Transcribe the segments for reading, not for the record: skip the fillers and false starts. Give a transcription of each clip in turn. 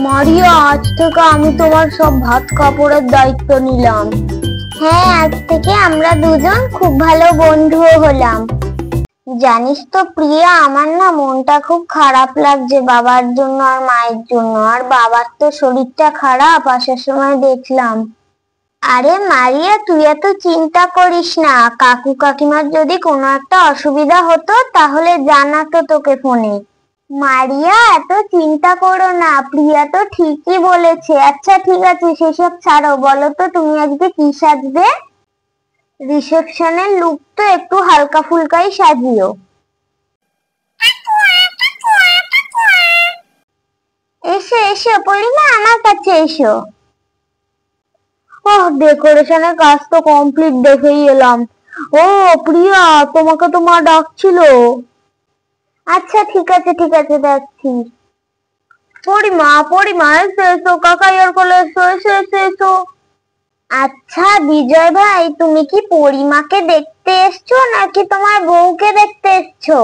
মারিয়া, আজ থেকে আমি তোমার সব ভাত কাপড়ের দায়িত্ব নিলাম। হ্যাঁ, আজ থেকে আমরা দুজন খুব ভালো বন্ধুও হলাম। জানিস তো প্রিয়া, আমার না মনটা খুব খারাপ লাগছে বাবার জন্য আর মায়ের জন্য। আর বাবার তো শরীরটা খারাপ, আসার সময় দেখলাম। আরে মারিয়া, তুই এত চিন্তা করিস না। কাকু কাকিমার যদি কোনো একটা অসুবিধা হতো তাহলে জানাতো তোকে ফোনে। মারিয়া, এত চিন্তা করো না, প্রিয়া তো ঠিকই বলেছে। আচ্ছা ঠিক আছে, সেসব ছাড়ো, বলো তো তুমি আজকে কি সাজবে? রিসেপশনের লুক তো একটু হালকা ফুলকাই সাজিও। এসো এসো পরিমা, আমার কাছে এসো। ডেকোরেশনের কাজ তো কমপ্লিট, দেখেই এলাম। ও প্রিয়া, তোমাকে তো মা ডাকছিল। আচ্ছা ঠিক আছে যাচ্ছি। পরিমা পরিমা, এসো এসো, কাকাই আর কোলে এসো এসো এসো এসো। আচ্ছা বিজয় ভাই, তুমি কি পরিমাকে দেখতে এসছো নাকি তোমার বউকে দেখতে এসছো?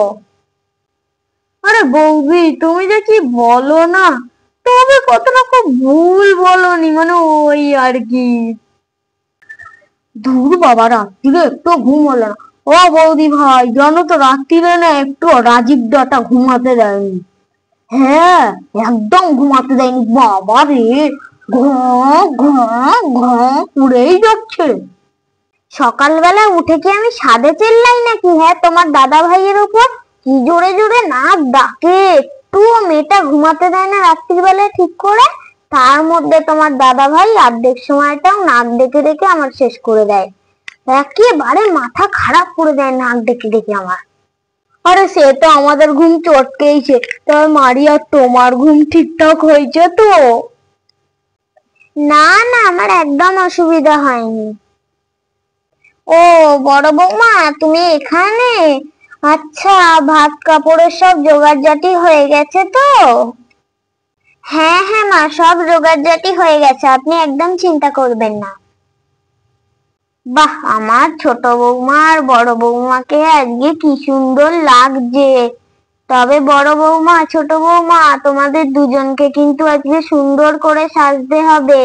আরে বৌদি, তুমি যে কি বলো না, তবে কতটা খুব ভুল বলনি, মানে ওই আর কি। ধুর বাবা, রাত্রিরে একটু ঘুম হলো না। ও বৌদি ভাই, জানো তো রাত্রিরে না একটু রাজীব দাটা ঘুমাতে দেয়নি। হ্যাঁ, একদম ঘুমাতে দেয়নি বাবা রে। ঘুম ঘুম ঘুম উড়েই যাচ্ছে। সকালবেলা উঠে কি আমি সাধে চেল্লাই নাকি? হ্যাঁ, তোমার দাদা ভাইয়ের উপর কি জোরে জোরে নাক ডাকে, একটু মেয়েটা ঘুমাতে দেয় না রাত্রিবেলা ঠিক করে। তার মধ্যে তোমার দাদা ভাই অর্ধেক সময়টাও নাক ডেকে ডেকে আমার শেষ করে দেয়। একেবারে মাথা খারাপ করে দেয় নাক ডেকে ডেকে আমার। আরে সে তো আমাদের ঘুম চটকেইছে, তবে মারিয়া তোমার ঘুম ঠিকঠাক হয়েছে তো? না না, আমার একদম অসুবিধা হয়নি। ও বড় বৌমা, তুমি এখানে? আচ্ছা, ভাত কাপড়ের সব জোগাড়জাটি হয়ে গেছে তো? হ্যাঁ হ্যাঁ মা, সব জোগাড়জাটি হয়ে গেছে, আপনি একদম চিন্তা করবেন না। বাহ, আমার ছোট বৌমা আর বড় বৌমাকে আজকে কি সুন্দর লাগছে। তবে বড় বৌমা ছোট বৌমা, তোমাদের দুজনকে কিন্তু আজকে সুন্দর করে সাজতে হবে।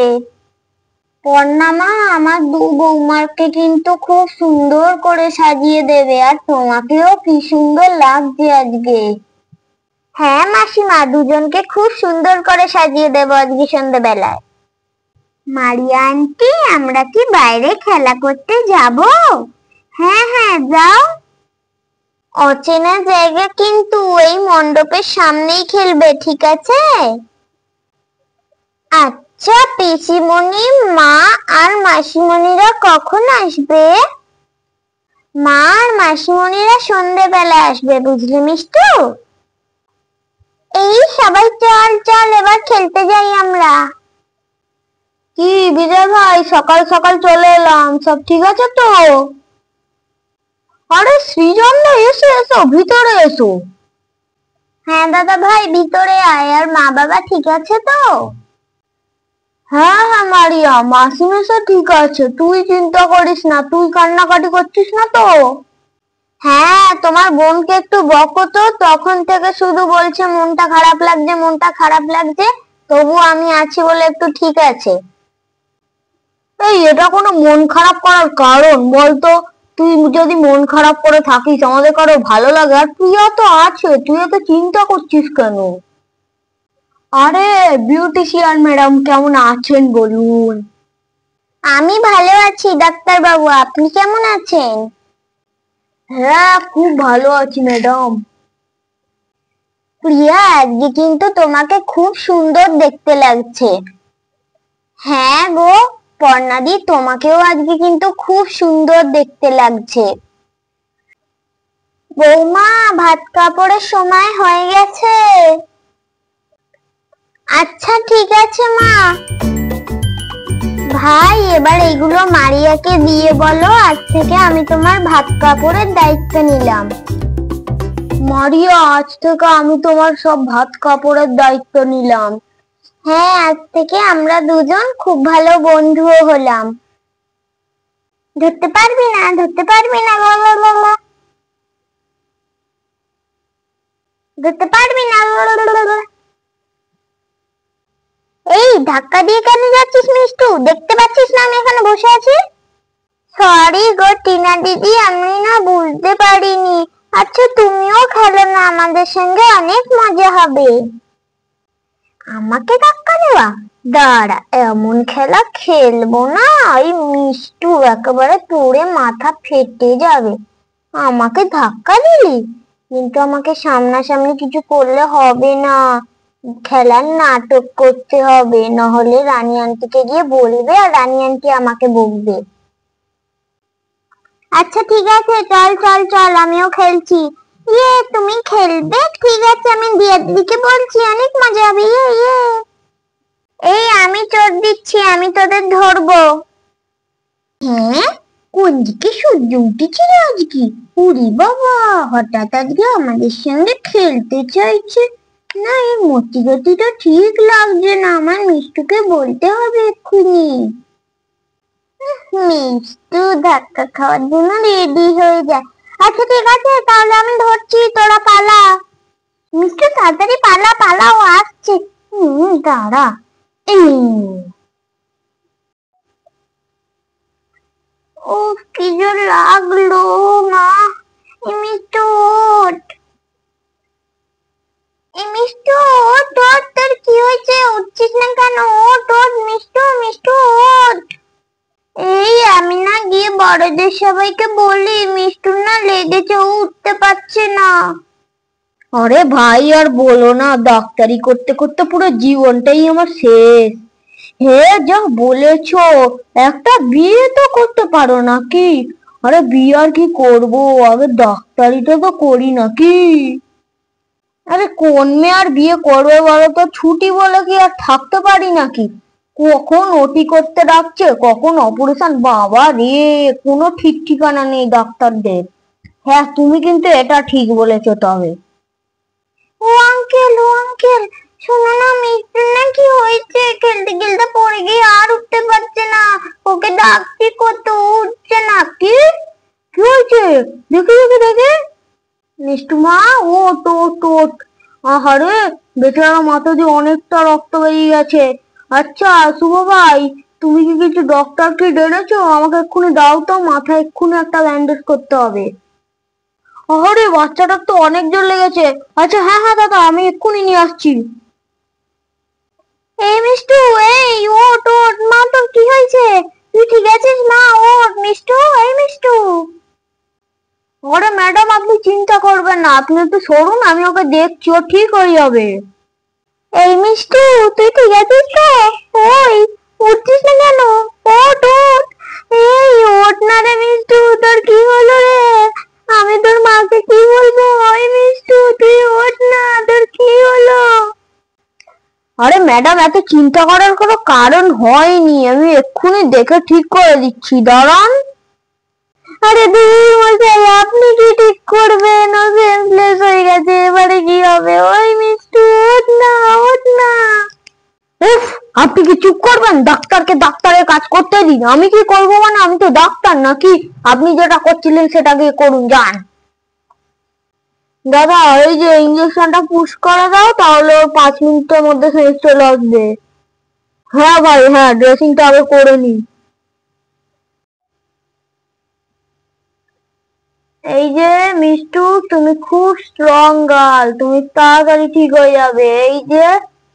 পর্ণা মা, আমার দু বৌমাকে কিন্তু খুব সুন্দর করে সাজিয়ে দেবে, আর তোমাকেও কি সুন্দর লাগছে আজকে। হ্যাঁ মাসিমা, দুজনকে খুব সুন্দর করে সাজিয়ে দেবো আজকে সন্ধ্যেবেলায়। মারিয়া আন্টি, আমরা কি বাইরে খেলা করতে যাব? হ্যাঁ হ্যাঁ, যাও। অচেনা জায়গা কিন্তু, এই মণ্ডপের সামনেই খেলবে, ঠিক আছে? আচ্ছা পিসিমণি, মা আর মাসিমণিরা কখন আসবে? মা আর মাসিমণিরা সন্ধ্যেবেলা আসবে, বুঝলে মিষ্টু? এই সবাই চল চল, এবার খেলতে যাই আমরা। কি বিজয় ভাই, সকাল সকাল চলে এলাম, সব ঠিক আছে তো? আরে সৃজন, এসো এসো, ভিতরে এসো। হ্যাঁ দাদা ভাই, ভিতরে আয়। আর মা বাবা ঠিক আছে তো? হ্যাঁ হ্যাঁ মারিয়া, মাসিমেশা ঠিক আছে, তুই চিন্তা করিস না। তুই কান্নাকাটি করছিস না তো? হ্যাঁ, তোমার বোনকে একটু বকো তো, তখন থেকে শুধু বলছে মনটা খারাপ লাগছে মনটা খারাপ লাগছে। তবু আমি আছি বলে একটু ঠিক আছে। এই, এটা কোনো মন খারাপ করার কারণ বলতো? তুই যদি মন খারাপ করে থাকিস, আমাদের কারো ভালো লাগে? আর প্রিয়া তো আছে, তুই এত চিন্তা করছিস কেন? আরে বিউটিশিয়ান ম্যাডাম কেমন আছেন বলুন? আমি ভালো আছি ডাক্তার বাবু, আপনি কেমন আছেন? হ্যাঁ, খুব ভালো আছি ম্যাডাম। প্রিয়া, আজকে কিন্তু তোমাকে খুব সুন্দর দেখতে লাগছে। হ্যাঁ গো পর্ণাদি, তোমাকেও আজকে কিন্তু খুব সুন্দর দেখতে লাগছে। বৌমা, ভাত কাপড়ের সময় হয়ে গেছে। আচ্ছা ঠিক আছে মা। ভাই, এবার এইগুলো মারিয়াকে দিয়ে বলো আজ থেকে আমি তোমার ভাত কাপড়ের দায়িত্ব নিলাম। মারিয়া, আজ থেকে আমি তোমার সব ভাত কাপড়ের দায়িত্ব নিলাম। হ্যাঁ, আজ থেকে আমরা দুজন খুব ভালো বন্ধুও হলাম। ধরতে পারবি না ধরতে পারবি না ধরতে পারবি না। ধাক্কা দিয়ে কেন যাচ্ছিস মিষ্টু? দেখতে পাচ্ছিস না আমি এখানে বসে আছি? সরি গো টিনা দিদি, আমি না বুঝতে পারিনি। আচ্ছা তুমিও খেলো না আমাদের সঙ্গে, অনেক মজা হবে। আমাকে ধাক্কা দেওয়া? দাঁড়া, এমন খেলা খেলবো না। ওই মিষ্টু একেবারে পড়ে মাথা ফেটে যাবে। আমাকে ধাক্কা দিলি? কিন্তু আমাকে সামনাসামনি কিছু করলে হবে না, খেলার নাটক করতে হবে, নাহলে রানী আন্টিকে গিয়ে বলবে আর রানী আন্টি আমাকে বকবে। আচ্ছা ঠিক আছে, চল চল চল, আমিও খেলছি। ইয়ে, তুমি খেলবে? ঠিক আছে, আমি দিয়া দিদিকে বলছি, অনেক মজা হবে। ইয়ে ইয়ে। এই আমি চোর দিচ্ছি, আমি তোদের ধরবো। হ্যাঁ, কোন দিকে সূর্য উঠেছিল আজকে? উরি বাবা, হঠাৎ আজকে আমাদের সঙ্গে খেলতে চাইছে। না, এই মতি গতিটা ঠিক লাগছে না, আমার মিষ্টুকে বলতে হবে এক্ষুনি। মিষ্টু ধাক্কা খাওয়ার জন্য রেডি হয়ে যায়। আচ্ছা ঠিক আছে, তাহলে আমি ধরছি, তোরা পালা। মিষ্টু তাড়াতাড়ি পালা, পালা, ও আসছে। দাঁড়া। ও কি জোর লাগলো না। মিষ্টু ওঠ, মিষ্টু ওঠ ওঠ, তোর কি হয়েছে? উঠছিস না কেন? ওঠ ওঠ মিষ্টু, মিষ্টু ওঠ। এই আমি না গিয়ে বড়দের সবাইকে বলি মিষ্টু না লেগেছে, ও উঠতে পারছে না। আরে ভাই আর বলো না, ডাক্তারি করতে করতে পুরো জীবনটাই আমার শেষ। হে যা বলেছো, একটা বিয়ে তো করতে পারো নাকি? আরে বিয়ে আর কি করবো, আগে ডাক্তারিটা তো করি নাকি। আরে কোন মেয়ে আর বিয়ে করবে বলো তো? ছুটি বলে কি আর থাকতে পারি নাকি? কখন ওটি করতে ডাকছে, কখন অপারেশন, বাবা রে, কোনো ঠিক ঠিকানা নেই ডাক্তারদের। হ্যাঁ তুমি কিন্তু এটা ঠিক বলেছো। তবে ও আঙ্কেল, ও আঙ্কেল, শোনো না, মিষ্টির না কি হয়েছে, খেলতে খেলতে পড়ে গিয়ে আর উঠতে পারছে না। ওকে ডাকছি কত, উঠছে না। কি কি হয়েছে? দেখে দেখে দেখে মিষ্টু মা, ওট ওট ওট। আহারে, বেচারা মাথা দিয়ে অনেকটা রক্ত বেরিয়ে গেছে। আচ্ছা শুভ ভাই, তুমি কি কিছু ডক্টরকে ডেকেছো? আমাকে এক্ষুনি দাও তো, মাথায় এক্ষুনি একটা ব্যান্ডেজ করতে হবে। আরে বাচ্চাটার তো অনেক জোর লেগেছে। আচ্ছা হ্যাঁ হ্যাঁ দাদা, আমি এক্ষুনি নিয়ে আসছি। এই মিষ্টু, এই ওঠ ওঠ, মা তোর কি হয়েছে? তুই ঠিক আছিস মা? ওঠ মিষ্টু, এই মিষ্টু। আরে ম্যাডাম, আপনি চিন্তা করবেন না, আপনি একটু সরুন, আমি ওকে দেখছি, ও ঠিক হয়ে যাবে। এই মিষ্টু, তুই ঠিক আছিস তো? ওই উঠছিস না কেন? ওঠ ওঠ, এই ওঠ না রে মিষ্টু, তোর কি হলো রে? আমি তোর মাকে কি বলবো? ওই মিষ্টু তুই ওঠ না, তোর কি হলো? আরে ম্যাডাম, এত চিন্তা করার কোনো কারণ হয়নি, আমি এক্ষুনি দেখে ঠিক করে দিচ্ছি, দাঁড়ান। আরে দিদি মশাই, আপনি কি ঠিক করবেন? ও সেন্সলেস হয়ে গেছে, এবারে কি হবে? ওই মিষ্টু ওঠ না, ওঠ না। উফ, আপনি কি চুপ করবেন? ডাক্তারকে ডাক্তারের কাজ করতে দিন। আমি কি করবো মানে? আমি তো ডাক্তার নাকি? আপনি যেটা করছিলেন সেটা গিয়ে করুন, যান। দাদা, এই যে ইঞ্জেকশনটা পুশ করে দাও, তাহলে ওর 5 মিনিটের মধ্যে শেষ চলে আসবে। হ্যাঁ ভাই, হ্যাঁ, ড্রেসিংটা আগে করে নি। এই যে মিষ্টু, তুমি খুব স্ট্রং গার্ল, তুমি তাড়াতাড়ি ঠিক হয়ে যাবে। এই যে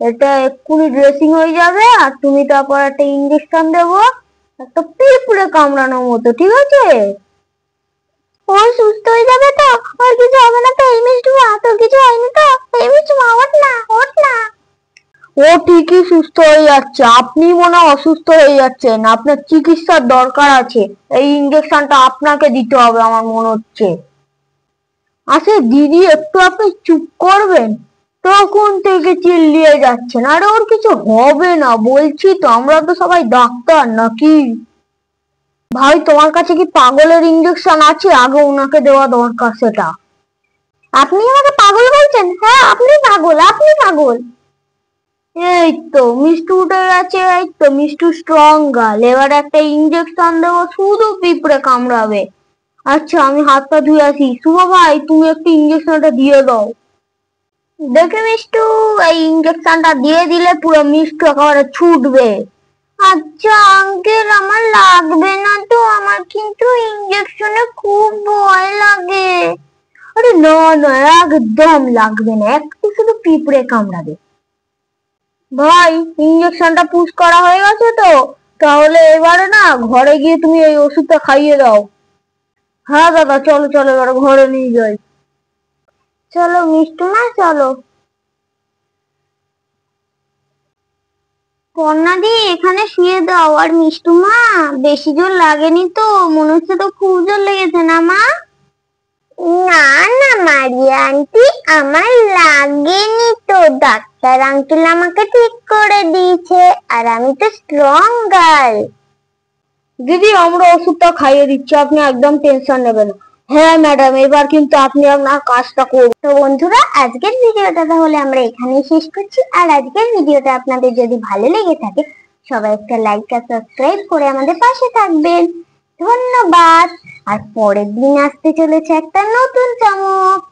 এটা এক্ষুনি ড্রেসিং হয়ে যাবে, আর তুমি তারপর একটা ইঞ্জেকশন দেবো, একটা পিঁপড়ে কামড়ানোর মতো, ঠিক আছে? ও সুস্থ হয়ে যাবে তো? ওর কিছু হবে না তো? এই মিষ্টু মা, তোর কিছু হয়নি তো? এই মিষ্টু মা, ওঠ না, ওঠ না। ও ঠিকই সুস্থ হয়ে যাচ্ছে, আপনি মনে হয় অসুস্থ হয়ে যাচ্ছেন, আপনার চিকিৎসার দরকার আছে। এই ইঞ্জেকশনটা আপনাকে দিতে হবে আমার মনে হচ্ছে। আচ্ছা দিদি, একটু আপনি চুপ করবেন? তখন থেকে চিল্লিয়ে যাচ্ছেন। আরে ওর কিছু হবে না, বলছি তো, আমরা তো সবাই ডাক্তার নাকি। ভাই, তোমার কাছে কি পাগলের ইঞ্জেকশন আছে? আগে ওনাকে দেওয়া দরকার সেটা। আপনি আমাকে পাগল বলছেন? হ্যাঁ আপনি পাগল, আপনি পাগল। এই তো মিষ্টু উঠে গেছে, এই তো মিষ্টু স্ট্রং গার্ল। এবার একটা ইঞ্জেকশন দেবো, শুধু পিঁপড়ে কামড়াবে। আচ্ছা আমি হাত পা ধুয়ে আসি। শুভ ভাই, তুমি একটু ইঞ্জেকশনটা দিয়ে দাও। দেখে মিষ্টু, এই ইঞ্জেকশনটা দিয়ে দিলে পুরো মিষ্টু একেবারে ছুটবে। আচ্ছা আঙ্কেল, আমার লাগবে না তো, আমার কিন্তু ইঞ্জেকশনে খুব ভয় লাগে। আরে না না, একদম লাগবে না, একটু শুধু পিঁপড়ে কামড়াবে। ভাই, ইঞ্জেকশনটা পুশ করা হয়ে গেছে তো, তাহলে এবারে না ঘরে গিয়ে তুমি এই ওষুধটা খাইয়ে দাও। হ্যাঁ দাদা, চলো চলো এবারে ঘরে নিয়ে যাই। চলো মিষ্টু মা, চলো। পর্ণাদি, এখানে শুয়ে দাও। আর মিষ্টু মা, বেশি জোর লাগেনি তো? মনে হচ্ছে তো খুব জোর লেগেছে না মা? না না মারিয়া আন্টি, আমার লাগেনি তো। ডাক্তার আঙ্কেল আমাকে ঠিক করে দিয়েছে, আর আমি তো স্ট্রং গার্ল। দিদি, আমরা ওষুধটা খাইয়ে দিচ্ছি, আপনি একদম টেনশন নেবেন না। হ্যাঁ ম্যাডাম, এবার কিন্তু আপনি আপনার কাজটা করুন। তো বন্ধুরা, আজকের ভিডিওটা তাহলে আমরা এখানেই শেষ করছি। আর আজকের ভিডিওটা আপনাদের যদি ভালো লেগে থাকে, সবাই একটা লাইক আর সাবস্ক্রাইব করে আমাদের পাশে থাকবেন। ধন্যবাদ। আর পরের দিন আসতে চলেছে একটা নতুন চমক।